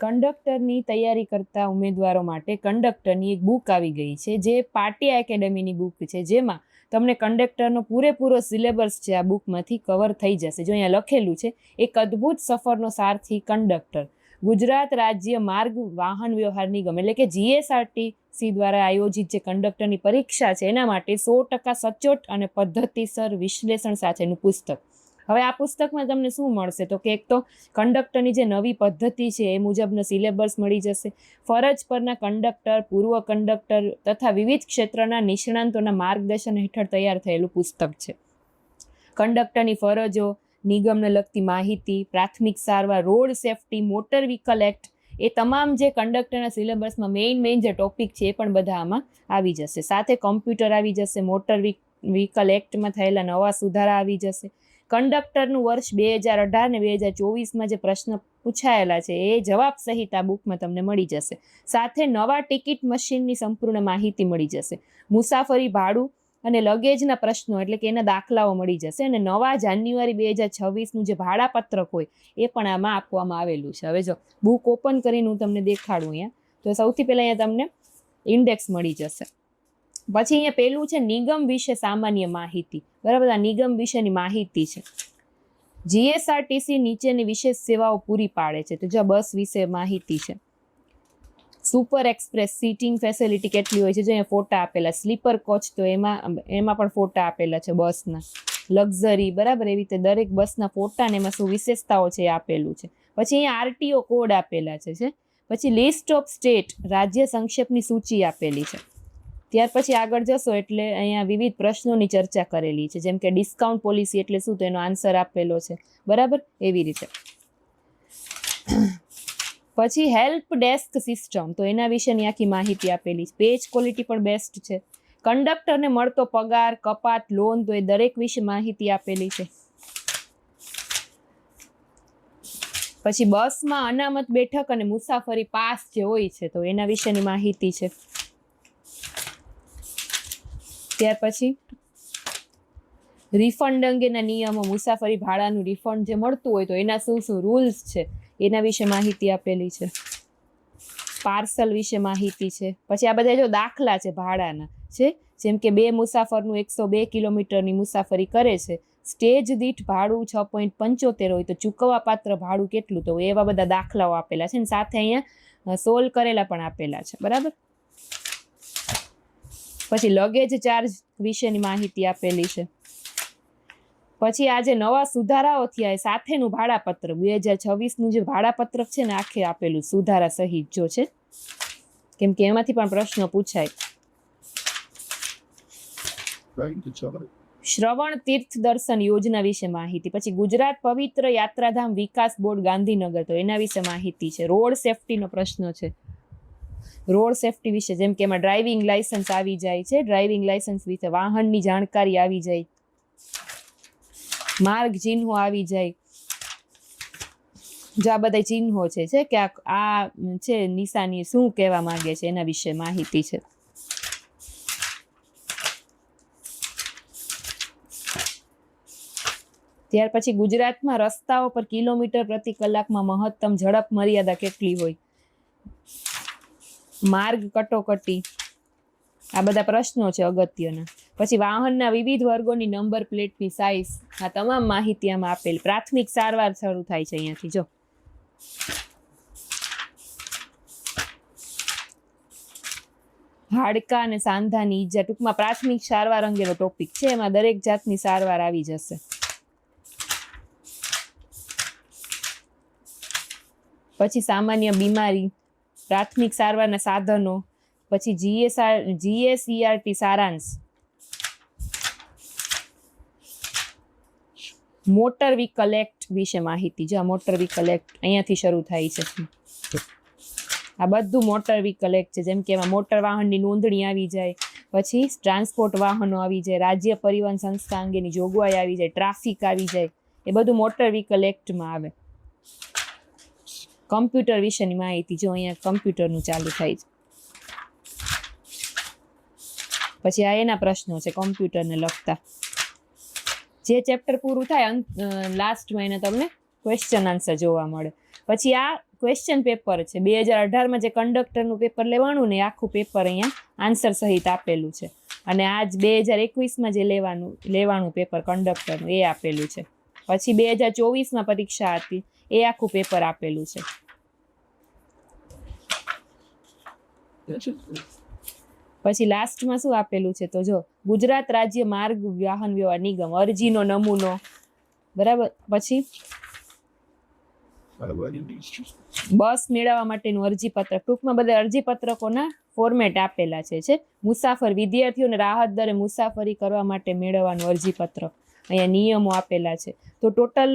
કંડક્ટરની તૈયારી કરતા ઉમેદવારો માટે કંડક્ટરની એક બુક આવી ગઈ છે, જે પાટિયા એકેડેમીની બુક છે, જેમાં તમને કંડક્ટરનો પૂરેપૂરો સિલેબસ છે આ બુકમાંથી કવર થઈ જશે. જો અહીંયા લખેલું છે, એક અદ્ભુત સફરનો સારથી કંડક્ટર. ગુજરાત રાજ્ય માર્ગ વાહન વ્યવહાર નિગમ એટલે કે GSRTC દ્વારા આયોજિત જે કંડક્ટરની પરીક્ષા છે એના માટે 100% સચોટ અને પદ્ધતિસર વિશ્લેષણ સાથેનું પુસ્તક. હવે આ પુસ્તકમાં તમને શું મળશે તો કે એક તો કંડક્ટરની જે નવી પદ્ધતિ છે એ મુજબનો સિલેબસ મળી જશે, ફરજ પરના કંડક્ટર, પૂર્વ કંડક્ટર તથા વિવિધ ક્ષેત્રના નિષ્ણાંતોના માર્ગદર્શન હેઠળ તૈયાર થયેલું પુસ્તક છે. કંડક્ટરની ફરજો, નિગમને લગતી માહિતી, પ્રાથમિક સારવાર, road safety, motor vehicle act, એ તમામ જે કંડક્ટરના સિલેબસમાં મેઇન જે ટોપિક છે એ પણ બધા આમાં આવી જશે. સાથે કોમ્પ્યુટર આવી જશે, મોટર વ્હીકલ એક્ટમાં થયેલા નવા સુધારા આવી જશે. કંડક્ટરનું વર્ષ 2018 ને 2024માં જે પ્રશ્ન પૂછાયેલા છે એ જવાબ સહિત આ બુકમાં તમને મળી જશે. સાથે નવા ટિકિટ મશીનની સંપૂર્ણ માહિતી મળી જશે. મુસાફરી ભાડું અને લગેજના પ્રશ્નો એટલે કે એના દાખલાઓ મળી જશે. અને નવા જાન્યુઆરી 2026નું જે ભાડાપત્રક હોય એ પણ આમાં આપવામાં આવેલું છે. હવે જો બુક ઓપન કરીને હું તમને દેખાડું અહીંયા, તો સૌથી પહેલાં અહીંયા તમને ઇન્ડેક્સ મળી જશે. પછી અહીંયા પેલું છે નિગમ વિશે સામાન્ય માહિતી. બરાબર, આ નિગમ વિશેની માહિતી છે. GSRTC નીચેની વિશેષ સેવાઓ પૂરી પાડે છે. તો જો બસ વિશે માહિતી છે. સુપર એક્સપ્રેસ સીટિંગ ફેસિલિટી કેટલી હોય છે, જો અહીંયા ફોટા આપેલા. સ્લીપર કોચ તો એમાં પણ ફોટા આપેલા છે બસના. લક્ઝરી, બરાબર, એવી રીતે દરેક બસના ફોટા ને એમાં શું વિશેષતાઓ છે એ આપેલું છે. પછી અહીંયા RTO કોડ આપેલા છે. પછી લિસ્ટ ઓફ સ્ટેટ, રાજ્ય સંક્ષેપની સૂચિ આપેલી છે. ત્યાર પછી આગળ જશો એટલે અહીંયા વિવિધ પ્રશ્નોની ચર્ચા કરેલી છે, જેમ કે ડિસ્કાઉન્ટ પોલિસી એટલે શું, તો એનો આન્સર આપેલો છે. બરાબર, એવી રીતે. પછી હેલ્પ ડેસ્ક સિસ્ટમ, તો એના વિશેની આખી માહિતી આપેલી છે. પેજ ક્વોલિટી પણ બેસ્ટ છે. કંડક્ટરને મળતો પગાર, કપાત, લોન, તો એ દરેક વિશે માહિતી આપેલી છે. પછી બસમાં અનામત બેઠક અને મુસાફરી પાસ જે હોય છે તો એના વિશેની માહિતી છે. ત્યાર પછી રિફંડ અંગેના નિયમો, મુસાફરી ભાડાનું રિફંડ જે મળતું હોય તો એના શું રૂલ્સ છે એના વિશે માહિતી આપેલી છે. પાર્સલ વિશે માહિતી છે. પછી આ બધા જો દાખલા છે ભાડાના છે, જેમ કે 2 મુસાફરનું 102 કિલોમીટરની મુસાફરી કરે છે, સ્ટેજ દીઠ ભાડું 6.75 હોય તો ચૂકવવા પાત્ર ભાડું કેટલું, તો એવા બધા દાખલાઓ આપેલા છે. ને સાથે અહીંયા સોલ્વ કરેલા પણ આપેલા છે. બરાબર. પછી લગેજ ચાર્જ વિશેની માહિતી આપેલી છે. પછી આ જે નવા સુધારાઓ થયા એ સાથેનું ભાડાપત્રક 2026નું જે ભાડાપત્રક છે ને આખે આપેલું સુધારા સહિત જો છે, કેમ કે એમાંથી પણ પ્રશ્નો પૂછાય. શ્રવણ તીર્થ દર્શન યોજના વિશે માહિતી. પછી ગુજરાત પવિત્ર યાત્રાધામ વિકાસ બોર્ડ ગાંધીનગર, તો એના વિશે માહિતી છે. રોડ સેફટીનો પ્રશ્ન છે, રોડ સેફટી વિશે, જેમ કે એમાં ડ્રાઇવિંગ લાયસન્સ આવી જાય છે, ડ્રાઇવિંગ લાયસન્સ વિશે વાહનની જાણકારી આવી જાય, માર્ગ ચિહ્નો આવી જાય. જો આ બધા ચિહ્નો છે કે આ છે નિશાની શું કહેવા માંગે છે એના વિશે માહિતી છે. ત્યાર પછી ગુજરાતમાં રસ્તાઓ પર કિલોમીટર પ્રતિ કલાકમાં મહત્તમ ઝડપ મર્યાદા કેટલી હોય, માર્ગ કટોકટી, આ બધા પ્રશ્નો છે અગત્યના. પછી વાહનના વિવિધ વર્ગોની નંબર પ્લેટની સાઇઝ, આ તમામ માહિતી આમાં આપેલ. પ્રાથમિક સારવાર શરૂ થાય છે અહીંયાથી. જો હાડકા અને સાંધાની ઈજા, ટૂંકમાં પ્રાથમિક સારવાર અંગેનો ટોપિક છે, એમાં દરેક જાતની સારવાર આવી જશે. પછી સામાન્ય બીમારી, પ્રાથમિક સારવારના સાધનો, પછી GSERT સારાંશ, મોટર વ્હીકલ એક્ટ વિશે માહિતી. જો આ મોટર વ્હીકલ એક્ટ અહીંયાથી શરૂ થાય છે. આ બધું મોટર વ્હીકલ એક્ટ છે, જેમ કે એમાં મોટર વાહનની નોંધણી આવી જાય, પછી ટ્રાન્સપોર્ટ વાહનો આવી જાય, રાજ્ય પરિવહન સંસ્થા અંગેની જોગવાઈ આવી જાય, ટ્રાફિક આવી જાય, એ બધું મોટર વ્હીકલ એક્ટમાં આવે. કમ્પ્યુટર વિશેની માહિતી, જો અહીંયા કમ્પ્યુટરનું ચાલુ થાય છે. પછી આ એના પ્રશ્નો છે કમ્પ્યુટરને લગતા. જે ચેપ્ટર પૂરું થાય લાસ્ટમાં એને તમને ક્વેશ્ચન આન્સર જોવા મળે. પછી આ ક્વેશ્ચન પેપર છે 2018માં જે કંડક્ટરનું પેપર લેવાનું ને એ આખું પેપર અહીંયા આન્સર સહિત આપેલું છે. અને આજ 2021માં જે લેવાનું પેપર કંડક્ટરનું એ આપેલું છે. પછી 2024માં પરીક્ષા હતી એ આખું પેપર આપેલું છે. પછી લાસ્ટમાં શું આપેલું છે તો જો ગુજરાત રાજ્ય માર્ગ વાહન વ્યવહાર નિગમ અરજીનો નમૂનો, બરાબર. પછી બસ મેળવવા માટેનું અરજીપત્રક, ટૂંકમાં બધા અરજીપત્રકોના ફોર્મેટ આપેલા છે. મુસાફર વિદ્યાર્થીઓને રાહત દરે મુસાફરી કરવા માટે મેળવવાનું અરજીપત્રક, અહીંયા નિયમો આપેલા છે. તો ટોટલ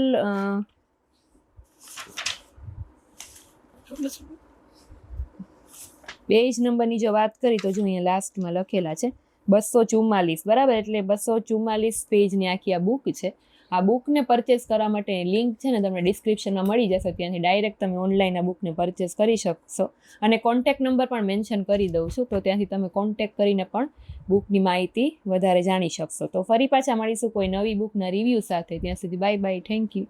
પેજ નંબરની જો વાત કરી તો જો અહીંયા લાસ્ટમાં લખેલા છે 244, બરાબર. એટલે 244 પેજની આખી આ બુક છે. આ બુકને પરચેસ કરવા માટે લિંક છે ને તમને ડિસ્ક્રિપ્શનમાં મળી જશે, ત્યાંથી ડાયરેક્ટ તમે ઓનલાઈન આ બુકને પરચેસ કરી શકશો. અને કોન્ટેક્ટ નંબર પણ મેન્શન કરી દઉં છું, તો ત્યાંથી તમે કોન્ટેક્ટ કરીને પણ બુકની માહિતી વધારે જાણી શકશો. તો ફરી પાછા મળીશું કોઈ નવી બુકના રિવ્યૂ સાથે. ત્યાં સુધી બાય બાય, થેન્ક યુ.